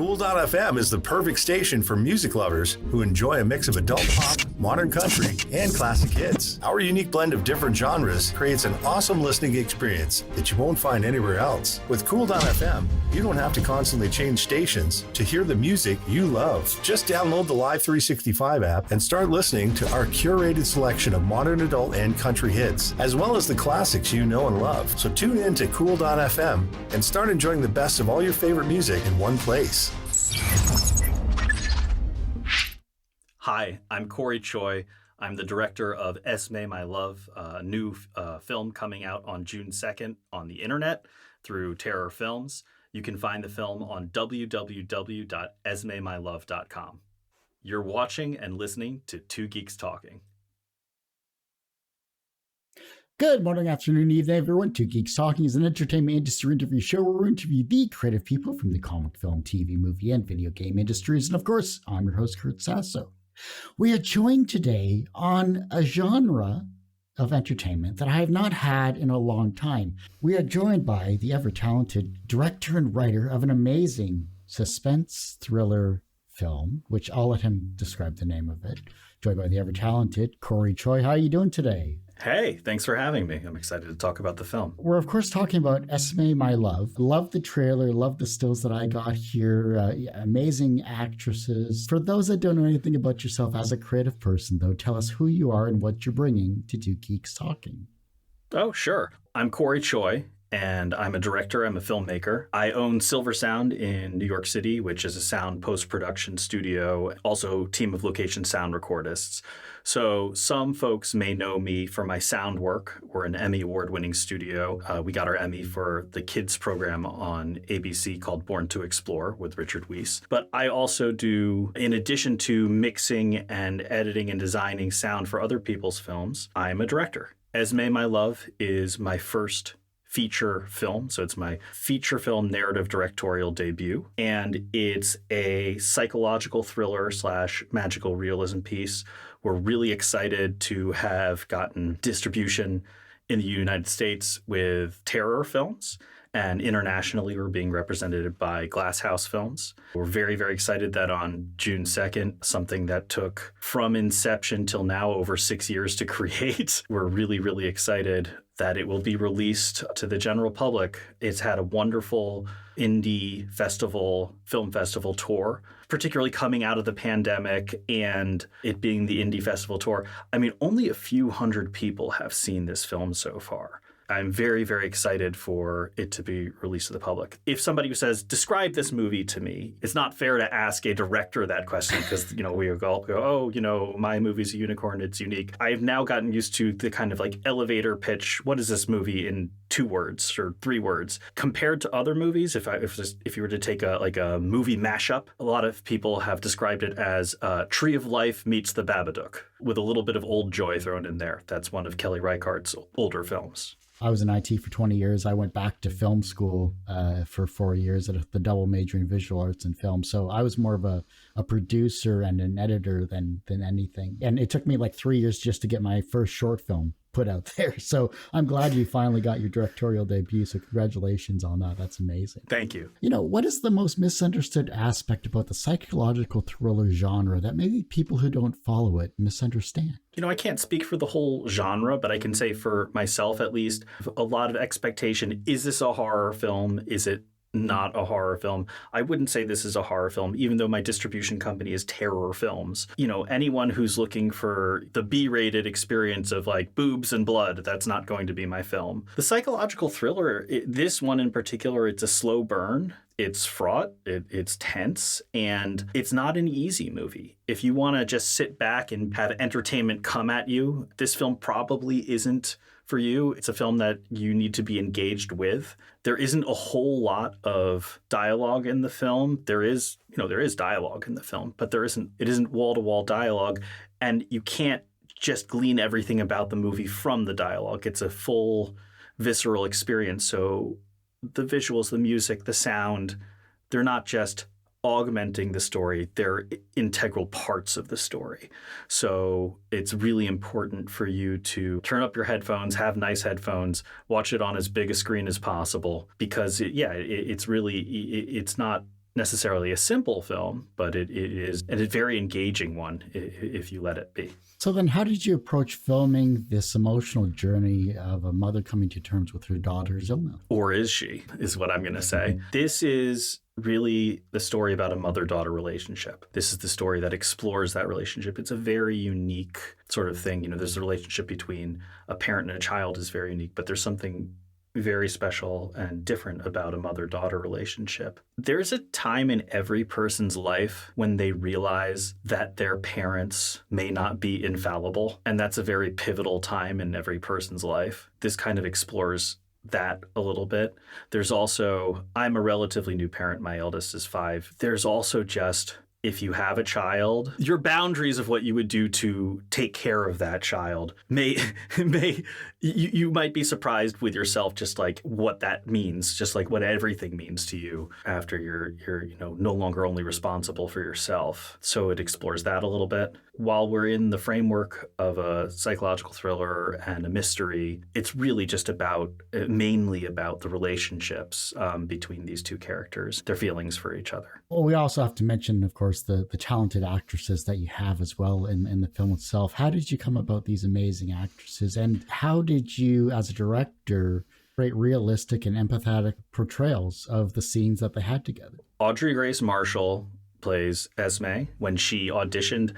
Cool.fm is the perfect station for music lovers who enjoy a mix of adult pop, modern country, and classic hits. Our unique blend of different genres creates an awesome listening experience that you won't find anywhere else. With Cool.fm, you don't have to constantly change stations to hear the music you love. Just download the Live 365 app and start listening to our curated selection of modern adult and country hits, as well as the classics you know and love. So tune in to Cool.fm and start enjoying the best of all your favorite music in one place. Hi, I'm Cory Choy. I'm the director of Esme, My Love, a new film coming out on June 2nd on the internet through Terror Films. You can find the film on www.esmemylove.com. You're watching and listening to Two Geeks Talking. Good morning, afternoon, evening, everyone. Two Geeks Talking is an entertainment industry interview show where we interview the creative people from the comic, film, TV, movie, and video game industries. And of course, I'm your host, Kurt Sasso. We are joined today on a genre of entertainment that I have not had in a long time. We are joined by the ever-talented director and writer of an amazing suspense thriller film, which I'll let him describe the name of it. Joined by the ever-talented Cory Choy. How are you doing today? Hey, thanks for having me. I'm excited to talk about the film. We're, of course, talking about Esme, My Love. Love the trailer. Love the stills that I got here. Amazing actresses. For those that don't know anything about yourself as a creative person, though, tell us who you are and what you're bringing to Two Geeks Talking. Oh, sure. I'm Cory Choy, and I'm a director. I'm a filmmaker. I own Silver Sound in New York City, which is a sound post-production studio, also team of location sound recordists. So some folks may know me for my sound work. We're an Emmy award-winning studio. We got our Emmy for the kids program on ABC called Born to Explore with Richard Weiss. But I also do, in addition to mixing and editing and designing sound for other people's films, I'm a director. Esme, My Love is my first feature film. So it's my feature film narrative directorial debut. And it's a psychological thriller / magical realism piece. We're really excited to have gotten distribution in the United States with Terror Films. And internationally, we're being represented by Glasshouse Films. We're very, very excited that on June 2nd, something that took from inception till now over 6 years to create, we're really, really excited that it will be released to the general public. It's had a wonderful indie festival, film festival tour, particularly coming out of the pandemic and it being the indie festival tour. I mean, only a few hundred people have seen this film so far. I'm very, very excited for it to be released to the public. If somebody who says, describe this movie to me, it's not fair to ask a director that question because, we all go, oh, my movie's a unicorn, it's unique. I've now gotten used to the kind of like elevator pitch. What is this movie in 2 words or 3 words? Compared to other movies, if you were to take a movie mashup, a lot of people have described it as Tree of Life meets The Babadook with a little bit of Old Joy thrown in there. That's one of Kelly Reichardt's older films. I was in IT for 20 years. I went back to film school for 4 years at the double major in visual arts and film. So I was more of a producer and an editor than anything. And it took me like 3 years just to get my first short film put out there. So I'm glad you finally got your directorial debut. So congratulations on that. That's amazing. Thank you. What is the most misunderstood aspect about the psychological thriller genre that maybe people who don't follow it misunderstand? I can't speak for the whole genre, but I can say for myself, at least, a lot of expectation. Is this a horror film? Is it not a horror film? I wouldn't say this is a horror film, even though my distribution company is Terror Films. Anyone who's looking for the B-rated experience of like boobs and blood, that's not going to be my film. The psychological thriller, this one in particular, it's a slow burn. It's fraught, it's tense, and it's not an easy movie. If you want to just sit back and have entertainment come at you, this film probably isn't for you. It's a film that you need to be engaged with. There isn't a whole lot of dialogue in the film. There is dialogue in the film, but it isn't wall-to-wall dialogue, and you can't just glean everything about the movie from the dialogue. It's a full visceral experience. So the visuals, the music, the sound, they're not just augmenting the story, they're integral parts of the story. So it's really important for you to turn up your headphones, have nice headphones, watch it on as big a screen as possible, because it's not necessarily a simple film, but it is a very engaging one if you let it be. So then how did you approach filming this emotional journey of a mother coming to terms with her daughter's illness? Or is she, is what I'm going to say. This is really the story about a mother-daughter relationship. This is the story that explores that relationship. It's a very unique sort of thing. There's a relationship between a parent and a child is very unique, but there's something very special and different about a mother-daughter relationship. There's a time in every person's life when they realize that their parents may not be infallible, and that's a very pivotal time in every person's life. This kind of explores that a little bit. There's also, I'm a relatively new parent. My eldest is 5. There's also just, if you have a child, your boundaries of what you would do to take care of that child you might be surprised with yourself, just like what that means, just like what everything means to you after you're no longer only responsible for yourself. So it explores that a little bit. While we're in the framework of a psychological thriller and a mystery, it's really just mainly about the relationships between these two characters, their feelings for each other. Well, we also have to mention, of course, the talented actresses that you have as well in the film itself. How did you come about these amazing actresses? And how did you, as a director, create realistic and empathetic portrayals of the scenes that they had together? Audrey Grace Marshall plays Esme. When she auditioned,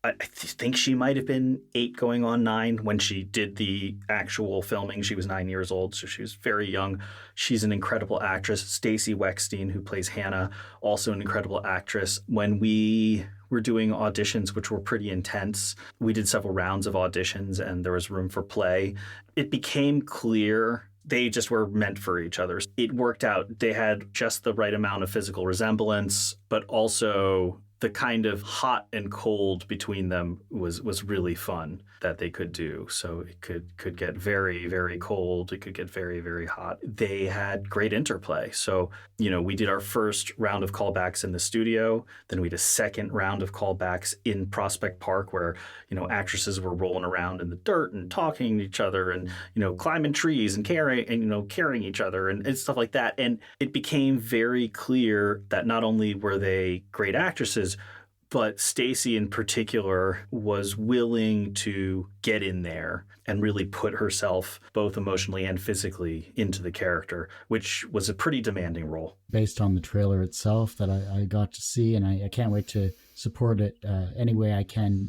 I think she might have been 8 going on 9 when she did the actual filming. She was 9 years old, so she was very young. She's an incredible actress. Stacey Weckstein, who plays Hannah, also an incredible actress. When we were doing auditions, which were pretty intense, we did several rounds of auditions and there was room for play. It became clear they just were meant for each other. It worked out. They had just the right amount of physical resemblance, but also the kind of hot and cold between them was really fun that they could do. So it could get very, very cold. It could get very, very hot. They had great interplay. So, we did our first round of callbacks in the studio. Then we did a second round of callbacks in Prospect Park where, actresses were rolling around in the dirt and talking to each other and, climbing trees and carrying each other and stuff like that. And it became very clear that not only were they great actresses, but Stacey in particular was willing to get in there and really put herself both emotionally and physically into the character, which was a pretty demanding role. Based on the trailer itself that I got to see, and I can't wait to support it any way I can,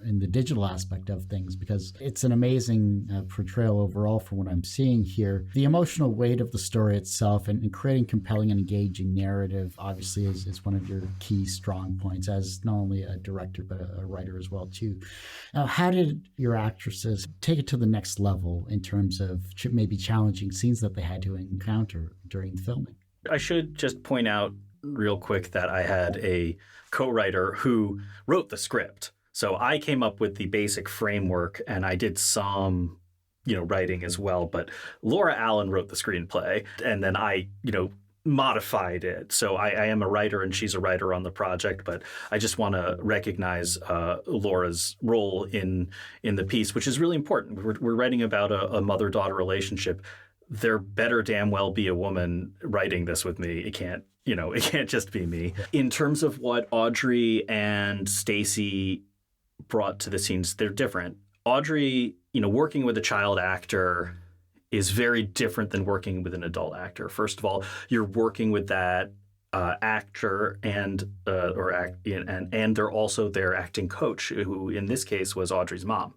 in the digital aspect of things, because it's an amazing portrayal overall from what I'm seeing here. The emotional weight of the story itself and creating compelling and engaging narrative obviously is one of your key strong points as not only a director but a writer as well too. Now, how did your actresses take it to the next level in terms of maybe challenging scenes that they had to encounter during filming? I should just point out real quick that I had a co-writer who wrote the script. So I came up with the basic framework and I did some, writing as well. But Laura Allen wrote the screenplay and then I, modified it. So I am a writer and she's a writer on the project, but I just want to recognize Laura's role in the piece, which is really important. We're writing about a mother-daughter relationship. There better damn well be a woman writing this with me. It can't just be me. In terms of what Audrey and Stacey brought to the scenes, they're different. Audrey, working with a child actor is very different than working with an adult actor. First of all, you're working with that actor and they're also their acting coach, who in this case was Audrey's mom,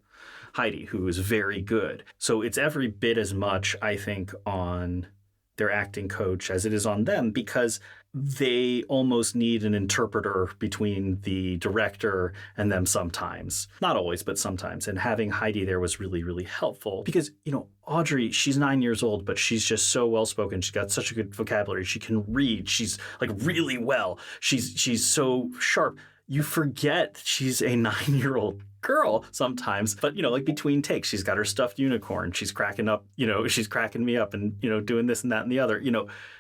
Heidi, who is very good. So it's every bit as much, I think, on their acting coach as it is on them, because they almost need an interpreter between the director and them sometimes. Not always, but sometimes. And having Heidi there was really, really helpful because, Audrey, she's 9 years old, but she's just so well-spoken. She's got such a good vocabulary. She can read. She's like really well. She's so sharp. You forget she's a 9-year-old girl sometimes, but like between takes, she's got her stuffed unicorn. She's cracking up, she's cracking me up and, doing this and that and the other.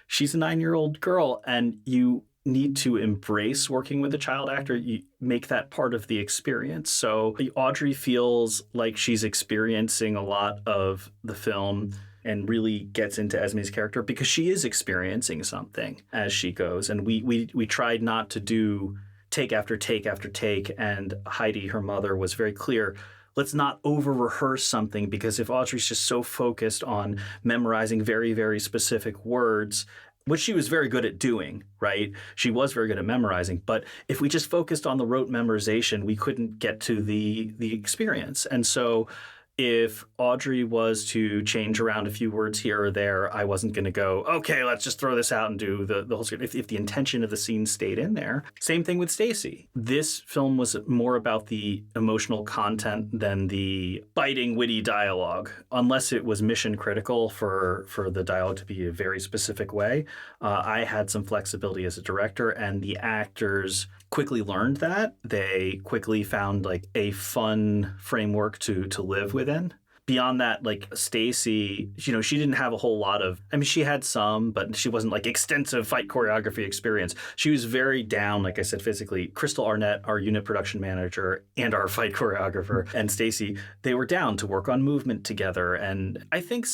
She's a 9-year-old girl and you need to embrace working with a child actor. You make that part of the experience. So Audrey feels like she's experiencing a lot of the film and really gets into Esme's character because she is experiencing something as she goes. And we tried not to do take after take after take. And Heidi, her mother, was very clear. Let's not over-rehearse something, because if Audrey's just so focused on memorizing very, very specific words, which she was very good at doing, right? She was very good at memorizing. But if we just focused on the rote memorization, we couldn't get to the experience. And so if Audrey was to change around a few words here or there, I wasn't going to go, okay, let's just throw this out and do the whole scene. If the intention of the scene stayed in there. Same thing with Stacy. This film was more about the emotional content than the biting, witty dialogue, unless it was mission critical for the dialogue to be a very specific way. I had some flexibility as a director, and the actors quickly learned that. They quickly found like a fun framework to live within. Beyond that, like Stacy, she didn't have a whole lot of, she had some, but she wasn't like extensive fight choreography experience. She was very down, like I said, physically. Crystal Arnett, our unit production manager and our fight choreographer, and Stacy, they were down to work on movement together. And I think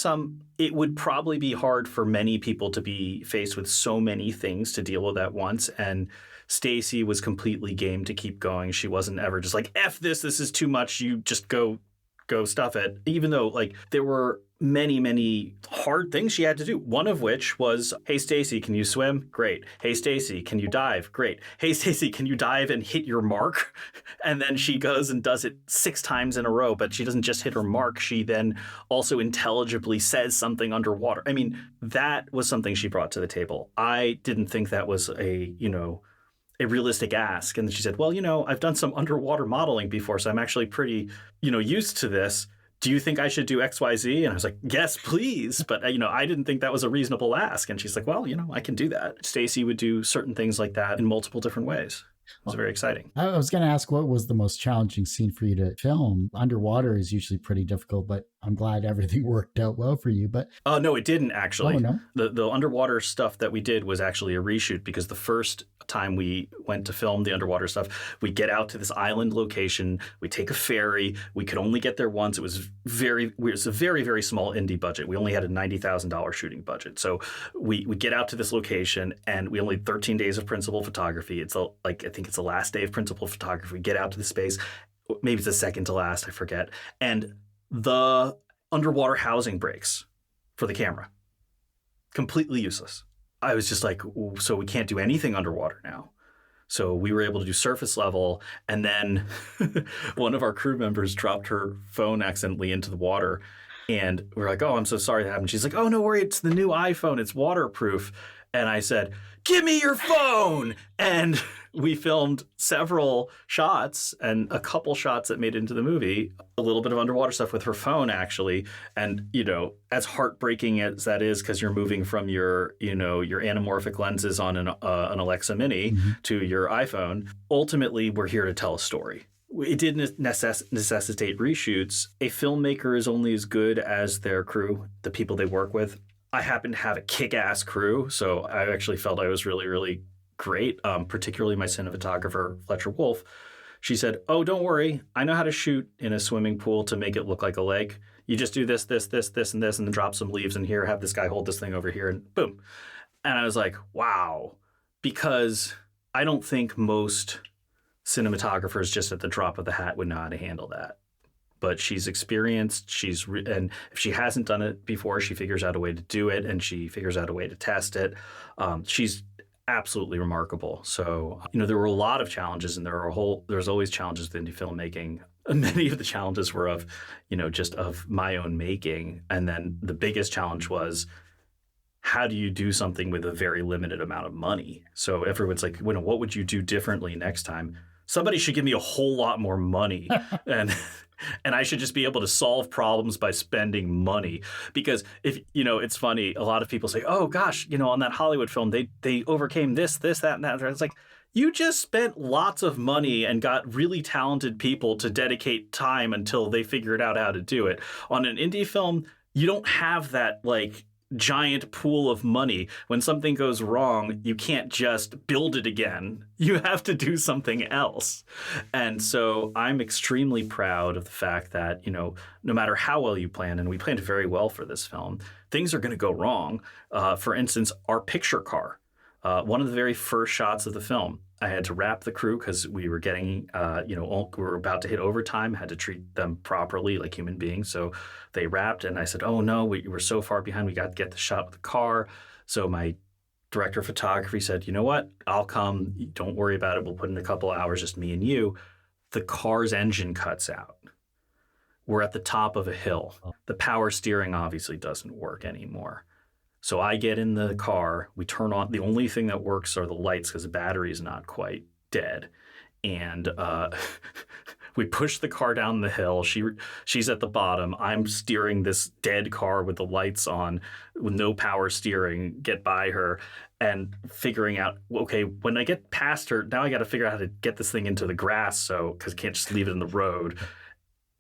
it would probably be hard for many people to be faced with so many things to deal with at once. And Stacy was completely game to keep going. She wasn't ever just like, F this is too much, you just go stuff it. Even though like there were many, many hard things she had to do. One of which was, hey, Stacy, can you swim? Great. Hey, Stacy, can you dive? Great. Hey, Stacy, can you dive and hit your mark? And then she goes and does it 6 times in a row, but she doesn't just hit her mark. She then also intelligibly says something underwater. That was something she brought to the table. I didn't think that was a realistic ask. And then she said, well, I've done some underwater modeling before, so I'm actually pretty, used to this. Do you think I should do X, Y, Z? And I was like, yes, please. But, I didn't think that was a reasonable ask. And she's like, well, I can do that. Stacy would do certain things like that in multiple different ways. It was very exciting. I was going to ask, what was the most challenging scene for you to film? Underwater is usually pretty difficult, but I'm glad everything worked out well for you. But no, it didn't actually. Oh, no? The underwater stuff that we did was actually a reshoot, because the first time we went to film the underwater stuff, we get out to this island location, we take a ferry, we could only get there once. It was a very, very small indie budget. We only had a $90,000 shooting budget. So we get out to this location, and we only had 13 days of principal photography. I think it's the last day of principal photography. We get out to the space, maybe it's the second to last, I forget. And the underwater housing breaks for the camera. Completely useless. I was just like, so we can't do anything underwater now. So we were able to do surface level. And then one of our crew members dropped her phone accidentally into the water. And we're like, oh, I'm so sorry that happened. She's like, oh, no worry. It's the new iPhone. It's waterproof. And I said, give me your phone. And we filmed several shots, and a couple shots that made it into the movie, a little bit of underwater stuff with her phone, actually. And, as heartbreaking as that is, because you're moving from your anamorphic lenses on an Alexa Mini to your iPhone, ultimately, we're here to tell a story. It didn't necessitate reshoots. A filmmaker is only as good as their crew, the people they work with. I happen to have a kick-ass crew, so I actually felt I was really, really great, particularly my cinematographer, Fletcher Wolf. She said, oh, don't worry. I know how to shoot in a swimming pool to make it look like a lake. You just do this, this, this, this, and this, and then drop some leaves in here, have this guy hold this thing over here, and boom. And I was like, wow, because I don't think most cinematographers just at the drop of the hat would know how to handle that. But she's experienced, and if she hasn't done it before, she figures out a way to do it, and she figures out a way to test it. She's absolutely remarkable. So, there were a lot of challenges, and there's always challenges with indie filmmaking. Many of the challenges were of, just of my own making. And then the biggest challenge was, how do you do something with a very limited amount of money? So everyone's like, what would you do differently next time? Somebody should give me a whole lot more money. And I should just be able to solve problems by spending money. Because it's funny, a lot of people say, oh gosh, on that Hollywood film, they overcame this, that, and that. It's like, you just spent lots of money and got really talented people to dedicate time until they figured out how to do it. On an indie film, you don't have that giant pool of money. When something goes wrong, you can't just build it again. You have to do something else. And so I'm extremely proud of the fact that, no matter how well you plan, and we planned very well for this film, things are going to go wrong. For instance, our picture car. One of the very first shots of the film, I had to wrap the crew because we were getting, we were about to hit overtime, had to treat them properly like human beings. So they wrapped, and I said, oh no, we were so far behind, we got to get the shot of the car. So my director of photography said, you know what, I'll come, don't worry about it, we'll put in a couple hours, just me and you. The car's engine cuts out. We're at the top of a hill. The power steering obviously doesn't work anymore. So I get in the car, we turn on, the only thing that works are the lights because the battery is not quite dead. And we push the car down the hill. She's at the bottom. I'm steering this dead car with the lights on, with no power steering, get by her and figuring out, okay, when I get past her, now I got to figure out how to get this thing into the grass because I can't just leave it in the road.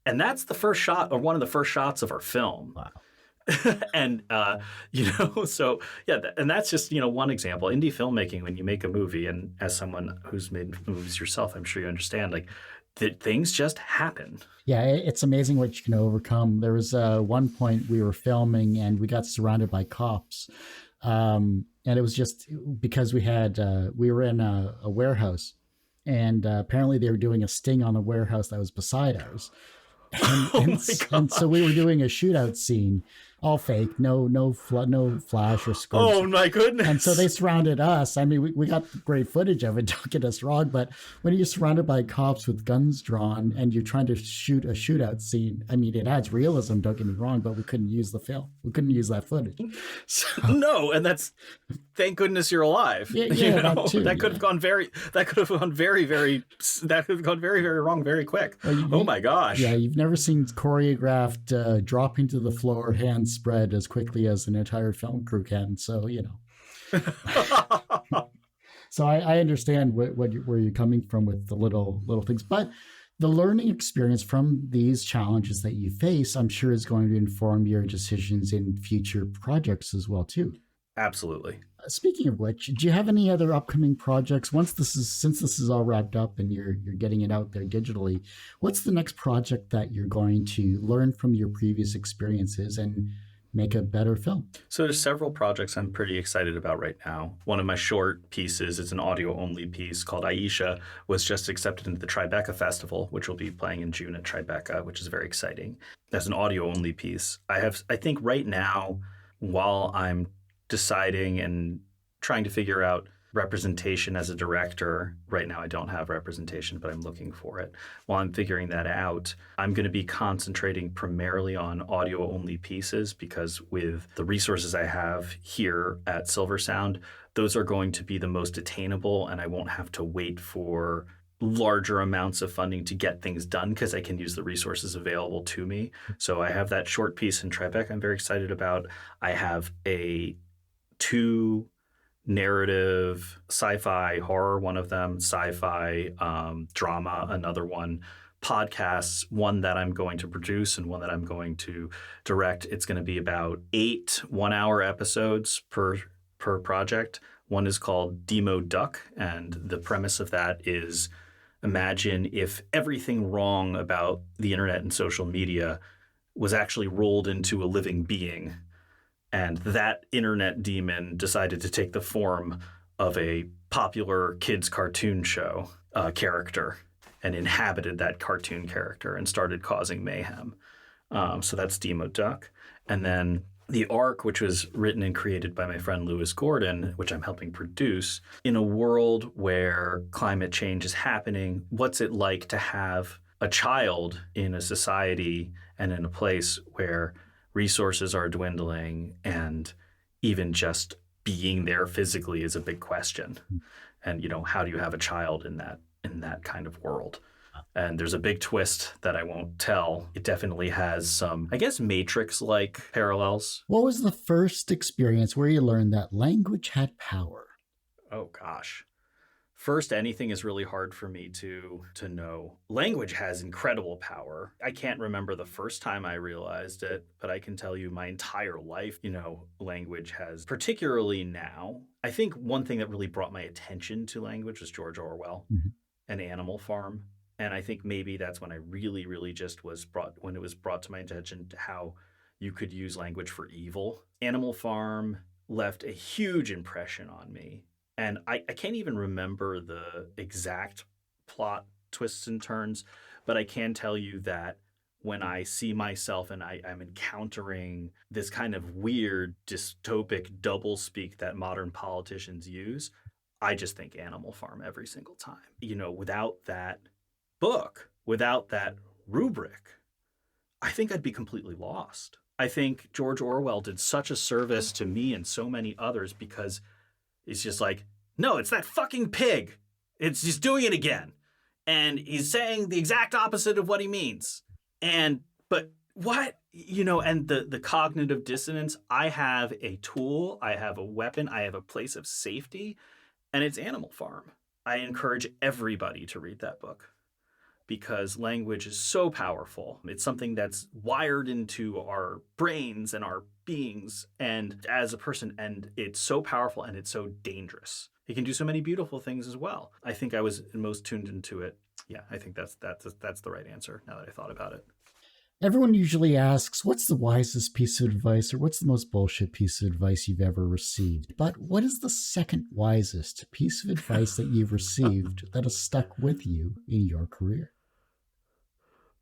And that's the first shot, or one of the first shots of our film. Wow. And, so yeah, and that's just, one example. Indie filmmaking, when you make a movie, and as someone who's made movies yourself, I'm sure you understand, like, that things just happen. Yeah, it's amazing what you can overcome. There was one point we were filming and we got surrounded by cops. And it was just because we were in a warehouse, and apparently they were doing a sting on the warehouse that was beside ours. And so we were doing a shootout scene, all fake, no flash or script. Oh my goodness! And so they surrounded us. I mean, we got great footage of it. Don't get us wrong, but when you're surrounded by cops with guns drawn and you're trying to shoot a shootout scene, I mean, it adds realism. Don't get me wrong, but we couldn't use the film. We couldn't use that footage. So, no, and that's thank goodness you're alive. Yeah, that could have gone very very wrong very quick. Oh my gosh! Yeah, you've never seen choreographed dropping to the floor, hands spread as quickly as an entire film crew can. So so I understand where you're coming from with the little things, but the learning experience from these challenges that you face, I'm sure, is going to inform your decisions in future projects as well too. Absolutely. Speaking of which, do you have any other upcoming projects since this is all wrapped up and you're getting it out there digitally? What's the next project that you're going to learn from your previous experiences and make a better film? So there's several projects I'm pretty excited about right now. One of my short pieces is an audio-only piece called Aisha, was just accepted into the Tribeca Festival, which will be playing in June at Tribeca, which is very exciting. That's an audio-only piece. I think right now, while I'm deciding and trying to figure out representation as a director. Right now, I don't have representation, but I'm looking for it. While I'm figuring that out, I'm going to be concentrating primarily on audio-only pieces because with the resources I have here at Silver Sound, those are going to be the most attainable, and I won't have to wait for larger amounts of funding to get things done because I can use the resources available to me. So I have that short piece in Tribeca I'm very excited about. I have two narrative sci-fi horror, one of them sci-fi drama, another one podcasts, one that I'm going to produce and one that I'm going to direct. It's going to be about 8 one-hour episodes per project. One is called Demo Duck, and the premise of that is imagine if everything wrong about the internet and social media was actually rolled into a living being. And that internet demon decided to take the form of a popular kids cartoon show character and inhabited that cartoon character and started causing mayhem. So that's Demo Duck. And then The Ark, which was written and created by my friend Lewis Gordon, which I'm helping produce. In a world where climate change is happening, what's it like to have a child in a society and in a place where resources are dwindling and even just being there physically is a big question. And, how do you have a child in that kind of world? And there's a big twist that I won't tell. It definitely has some, I guess, Matrix-like parallels. What was the first experience where you learned that language had power? Oh, gosh. First, anything is really hard for me to know. Language has incredible power. I can't remember the first time I realized it, but I can tell you my entire life, language has, particularly now. I think one thing that really brought my attention to language was George Orwell and Animal Farm. And I think maybe that's when I really, really just when it was brought to my attention to how You could use language for evil. Animal Farm left a huge impression on me. And I can't even remember the exact plot twists and turns, but I can tell you that when I see myself and I'm encountering this kind of weird dystopic doublespeak that modern politicians use, I just think Animal Farm every single time. Without that book, without that rubric, I think I'd be completely lost. I think George Orwell did such a service to me and so many others because it's just like, no, it's that fucking pig. He's doing it again. And he's saying the exact opposite of what he means. But what? And the cognitive dissonance, I have a tool, I have a weapon, I have a place of safety, and it's Animal Farm. I encourage everybody to read that book because language is so powerful. It's something that's wired into our brains and our beings and as a person, and it's so powerful and it's so dangerous. It can do so many beautiful things as well. I think I was most tuned into it. Yeah, I think that's the right answer now that I thought about it. Everyone usually asks, what's the wisest piece of advice or what's the most bullshit piece of advice you've ever received? But what is the second wisest piece of advice that you've received that has stuck with you in your career?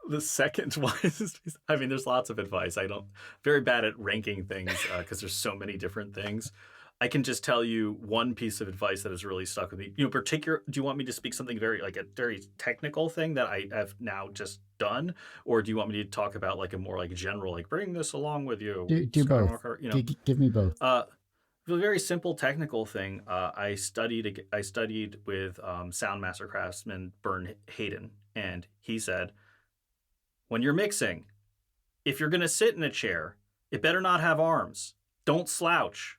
The second wisest piece, I mean, there's lots of advice. Very bad at ranking things because there's so many different things. I can just tell you one piece of advice that has really stuck with me. Do you want me to speak something a very technical thing that I have now just done? Or do you want me to talk about like a more like general, like bring this along with you? Do both. Give me both. A very simple technical thing. I studied with sound master craftsman Bern Hayden, and he said, when you're mixing, if you're going to sit in a chair, it better not have arms. Don't slouch.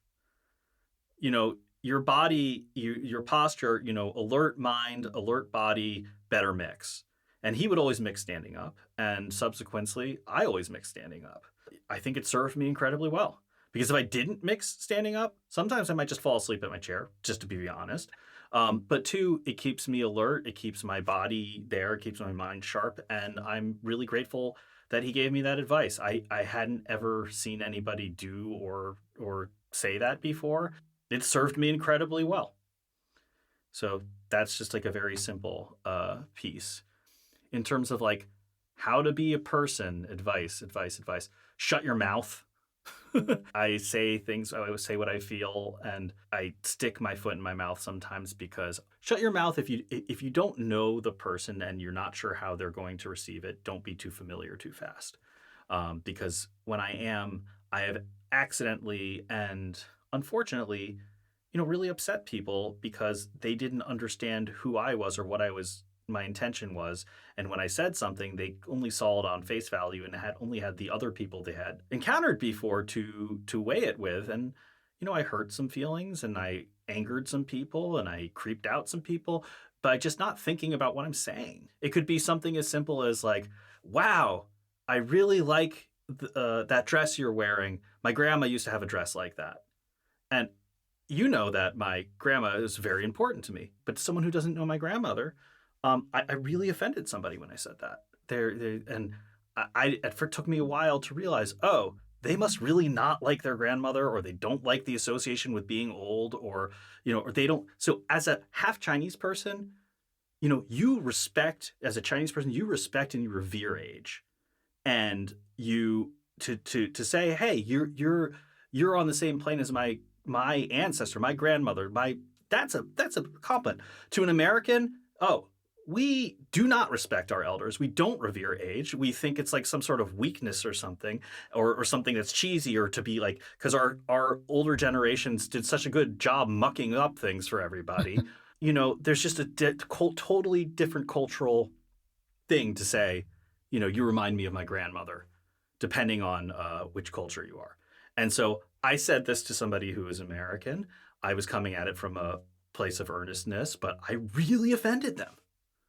Your body, your posture, alert mind, alert body, better mix. And he would always mix standing up. And subsequently, I always mix standing up. I think it served me incredibly well. Because if I didn't mix standing up, sometimes I might just fall asleep at my chair, just to be honest. But two, it keeps me alert. It keeps my body there. It keeps my mind sharp. And I'm really grateful that he gave me that advice. I hadn't ever seen anybody do or say that before. It served me incredibly well. So that's just like a very simple piece. In terms of like how to be a person, advice. Shut your mouth. I say things, I always say what I feel, and I stick my foot in my mouth sometimes because shut your mouth if you don't know the person and you're not sure how they're going to receive it, don't be too familiar too fast. Because when I have accidentally and unfortunately, really upset people because they didn't understand who I was or what my intention was. And when I said something, they only saw it on face value and only had the other people they had encountered before to weigh it with. And, I hurt some feelings and I angered some people and I creeped out some people by just not thinking about what I'm saying. It could be something as simple as like, wow, I really like that dress you're wearing. My grandma used to have a dress like that. And that my grandma is very important to me. But to someone who doesn't know my grandmother, I really offended somebody when I said that. It took me a while to realize, they must really not like their grandmother, or they don't like the association with being old, or they don't. So as a half Chinese person, you respect, as a Chinese person, you respect and you revere age, and you to say, hey, you're on the same plane as my ancestor, my grandmother, that's a compliment to an American. We do not respect our elders. We don't revere age. We think it's like some sort of weakness or something, or something that's cheesy, or to be like, because our older generations did such a good job mucking up things for everybody. There's just a totally different cultural thing to say, you remind me of my grandmother, depending on which culture you are. And so I said this to somebody who is American. I was coming at it from a place of earnestness, but I really offended them.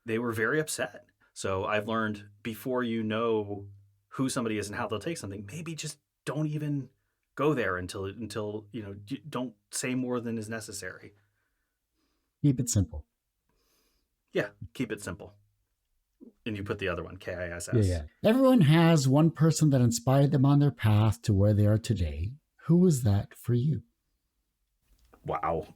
They were very upset. So I've learned, before you know who somebody is and how they'll take something, maybe just don't even go there until don't say more than is necessary. Keep it simple. Yeah, keep it simple. And you put the other one, Kiss. Yeah. Everyone has one person that inspired them on their path to where they are today. Who was that for you? Wow.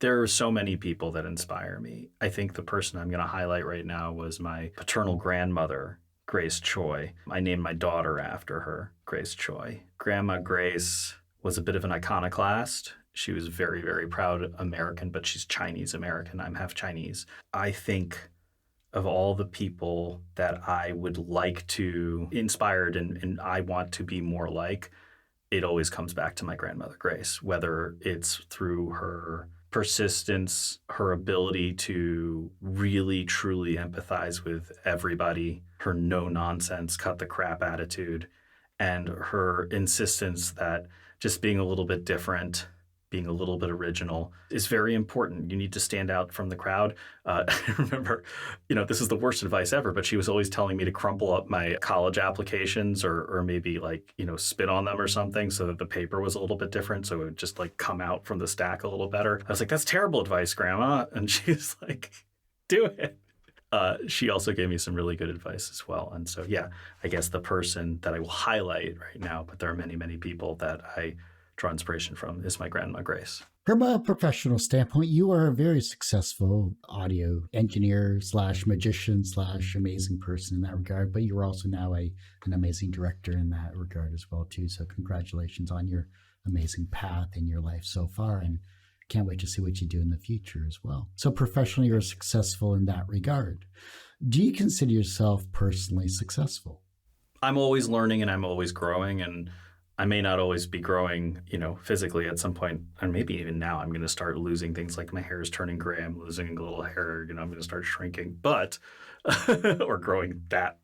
There are so many people that inspire me. I think the person I'm going to highlight right now was my paternal grandmother, Grace Choy. I named my daughter after her, Grace Choy. Grandma Grace was a bit of an iconoclast. She was very, very proud American, but she's Chinese American. I'm half Chinese. I think of all the people that I would like to inspired and I want to be more like, it always comes back to my grandmother Grace, whether it's through her persistence, her ability to really truly empathize with everybody, her no nonsense, cut the crap attitude, and her insistence that just being a little bit different, being a little bit original is very important. You need to stand out from the crowd. I remember, this is the worst advice ever, but she was always telling me to crumple up my college applications or maybe spit on them or something so that the paper was a little bit different. So it would just come out from the stack a little better. I was like, that's terrible advice, Grandma. And she's like, do it. She also gave me some really good advice as well. And so, yeah, I guess the person that I will highlight right now, but there are many, many people that I draw inspiration from, is my grandma Grace. From a professional standpoint, you are a very successful audio engineer / magician / amazing person in that regard, but you're also now an amazing director in that regard as well too. So congratulations on your amazing path in your life so far, and can't wait to see what you do in the future as well. So professionally, you're successful in that regard. Do you consider yourself personally successful? I'm always learning and I'm always growing, and I may not always be growing, physically at some point, and maybe even now I'm going to start losing things like my hair is turning gray. I'm losing a little hair, I'm going to start shrinking, but, or growing that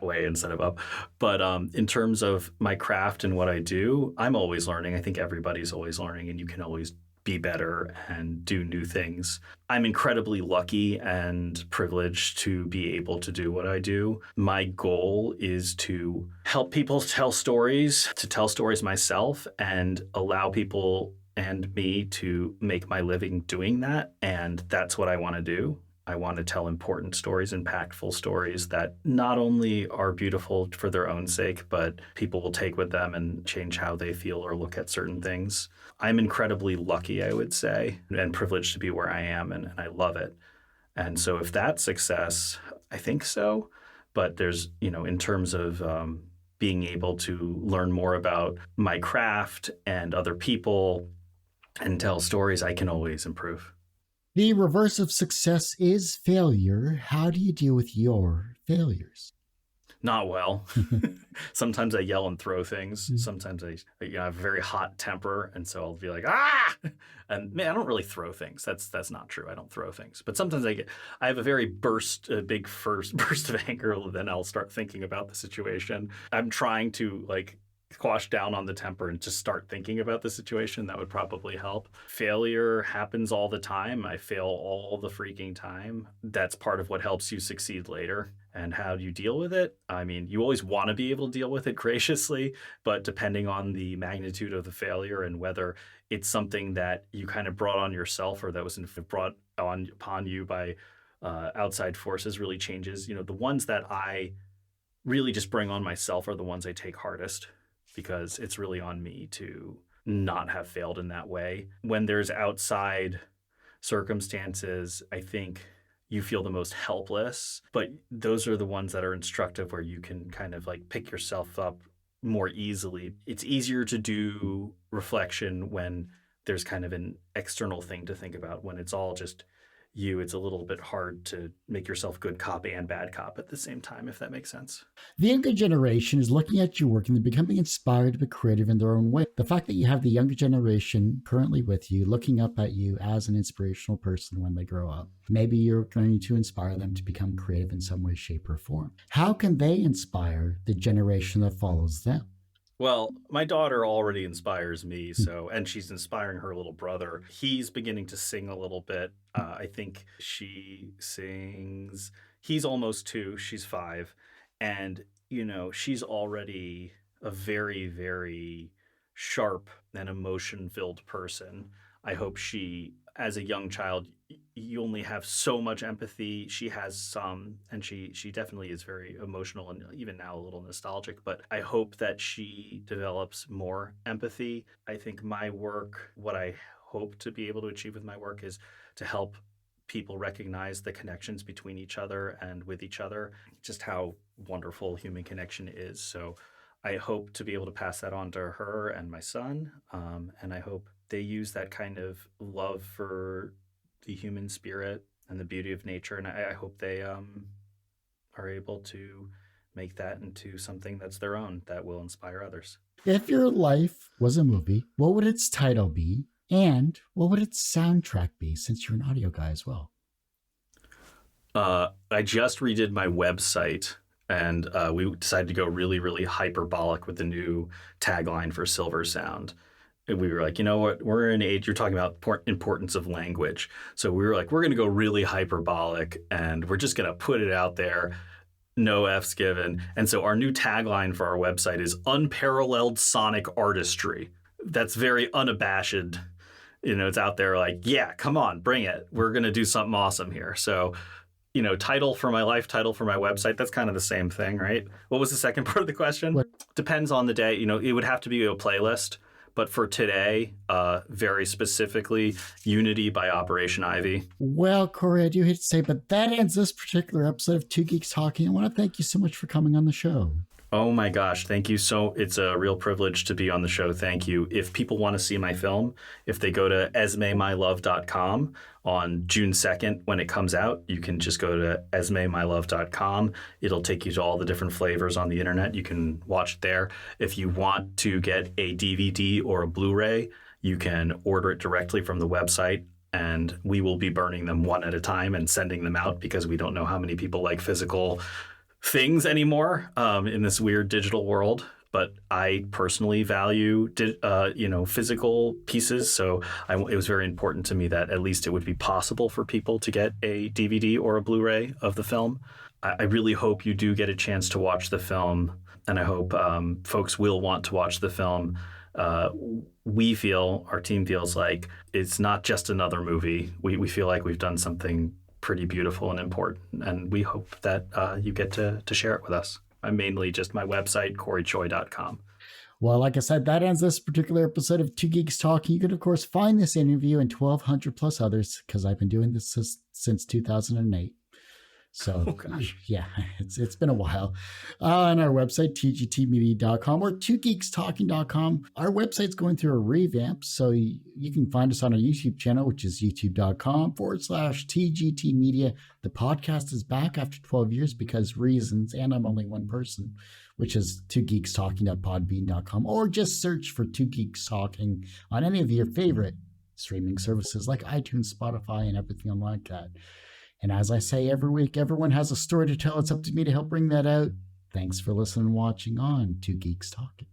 way instead of up. But in terms of my craft and what I do, I'm always learning. I think everybody's always learning, and you can always be better and do new things. I'm incredibly lucky and privileged to be able to do what I do. My goal is to help people tell stories, to tell stories myself, and allow people and me to make my living doing that. And that's what I want to do. I want to tell important stories, impactful stories that not only are beautiful for their own sake, but people will take with them and change how they feel or look at certain things. I'm incredibly lucky, I would say, and privileged to be where I am, and I love it. And so if that's success, I think so. But there's, in terms of being able to learn more about my craft and other people and tell stories, I can always improve. The reverse of success is failure. How do you deal with your failures? Not well. Sometimes I yell and throw things. Sometimes I have a very hot temper, and so I'll be like, ah! And man, I don't really throw things. That's not true. I don't throw things. But sometimes I have a very burst of anger. Then I'll start thinking about the situation. I'm trying to squash down on the temper and just start thinking about the situation. That would probably help. Failure happens all the time. I fail all the freaking time. That's part of what helps you succeed later. And how do you deal with it? I mean, you always want to be able to deal with it graciously, but depending on the magnitude of the failure and whether it's something that you kind of brought on yourself or that was brought upon you by outside forces really changes. The ones that I really just bring on myself are the ones I take hardest, because it's really on me to not have failed in that way. When there's outside circumstances, I think you feel the most helpless, but those are the ones that are instructive, where you can kind of pick yourself up more easily. It's easier to do reflection when there's kind of an external thing to think about. When it's all just you, it's a little bit hard to make yourself good cop and bad cop at the same time, if that makes sense. The younger generation is looking at your work and they're becoming inspired to be creative in their own way. The fact that you have the younger generation currently with you, looking up at you as an inspirational person when they grow up, maybe you're going to inspire them to become creative in some way, shape, or form. How can they inspire the generation that follows them? Well, my daughter already inspires me, and she's inspiring her little brother. He's beginning to sing a little bit. I think she sings. He's almost 2. She's 5. And, she's already a very, very sharp and emotion-filled person. I hope she as a young child, you only have so much empathy. She has some, and she definitely is very emotional and even now a little nostalgic, but I hope that she develops more empathy. I think my work, what I hope to be able to achieve with my work is to help people recognize the connections between each other and with each other, just how wonderful human connection is. So I hope to be able to pass that on to her and my son. And I hope they use that kind of love for the human spirit and the beauty of nature. And I hope they are able to make that into something that's their own, that will inspire others. If your life was a movie, what would its title be? And what would its soundtrack be, since you're an audio guy as well? I just redid my website, and we decided to go really, really hyperbolic with the new tagline for Silver Sound. And we were like, you know what? We're in an age, you're talking about importance of language. So we were like, we're going to go really hyperbolic, and we're just going to put it out there. No F's given. And so our new tagline for our website is unparalleled sonic artistry. That's very unabashed. It's out there like, yeah, come on, bring it. We're going to do something awesome here. So, title for my life, title for my website, that's kind of the same thing, right? What was the second part of the question? What? Depends on the day. It would have to be a playlist. But for today, very specifically, Unity by Operation Ivy. Well, Cory, I do hate to say, but that ends this particular episode of Two Geeks Talking. I want to thank you so much for coming on the show. Oh my gosh, thank you. It's a real privilege to be on the show. Thank you. If people want to see my film, if they go to esmemylove.com on June 2nd when it comes out, you can just go to esmemylove.com. It'll take you to all the different flavors on the internet. You can watch it there. If you want to get a DVD or a Blu-ray, you can order it directly from the website, and we will be burning them one at a time and sending them out because we don't know how many people like physical things anymore in this weird digital world. But I personally value physical pieces, so it was very important to me that at least it would be possible for people to get a DVD or a Blu-ray of the film. I really hope you do get a chance to watch the film, and I hope folks will want to watch the film. Our team feels like it's not just another movie. We feel like we've done something pretty beautiful and important, and we hope that you get to share it with us. I'm mainly just my website, CoryChoy.com. Well, like I said, that ends this particular episode of Two Geeks Talking. You can, of course, find this interview and 1,200 plus others, because I've been doing this since 2008. So, oh, gosh. Yeah, it's been a while. On our website, tgtmedia.com or twogeekstalking.com. Our website's going through a revamp, so you can find us on our YouTube channel, which is youtube.com/TGTmedia. The podcast is back after 12 years because reasons, and I'm only one person, which is twogeekstalking.podbean.com, or just search for Two Geeks Talking on any of your favorite streaming services like iTunes, Spotify, and everything like that. And as I say every week, everyone has a story to tell. It's up to me to help bring that out. Thanks for listening and watching on Two Geeks Talking.